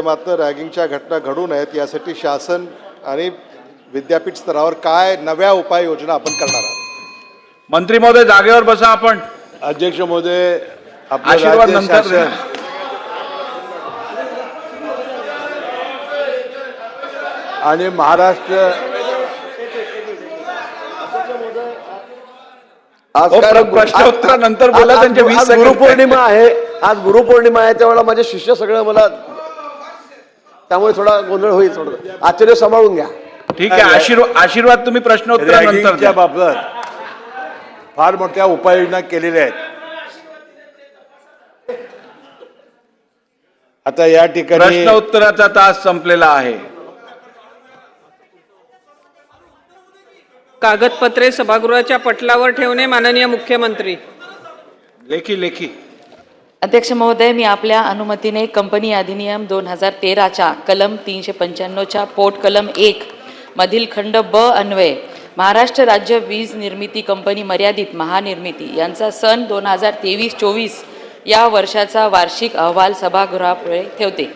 मात्र रॅगिंगच्या घटना घडू नयेत यासाठी शासन आणि विद्यापीठ स्तरावर काय नव्या उपाययोजना आपण करणार आहात? मंत्री महोदय जागेवर बसा. आपण अध्यक्ष महोदय, आपलं आशीर्वाद राज्य नंतर शासन आणि महाराष्ट्र आज प्रश्न उत्तरानंतर बोला. त्यांचे 20 सेकंद. गुरुपौर्णिमा आहे. आज गुरुपौर्णिमा आहे, त्यावेळेला माझे शिष्य सगळं मला, त्यामुळे थोडा गोंधळ होईल. थोडं आश्चर्य सांभाळून घ्या. ठीक आहे. आशीर्वाद तुम्ही प्रश्न उत्तरानंतर रॅगिंगच्या द्या. बाबत फार मोठ्या उपाययोजना केलेल्या आहेत. आता या ठिकाणी प्रश्न उत्तराचा तास संपलेला आहे. कागदपत्रे सभागृहाच्या पटलावर ठेवणे. माननीय मुख्यमंत्री. लेखी अध्यक्ष महोदय, मी आपल्या अनुमतीने कंपनी अधिनियम 2013च्या कलम 395च्या पोट कलम 1 मधील खंड ब अन्वये महाराष्ट्र राज्य वीज निर्मिती कंपनी मर्यादित महानिर्मिती यांचा सन 2023-24 या वर्षाचा वार्षिक अहवाल सभागृहापुढे ठेवते.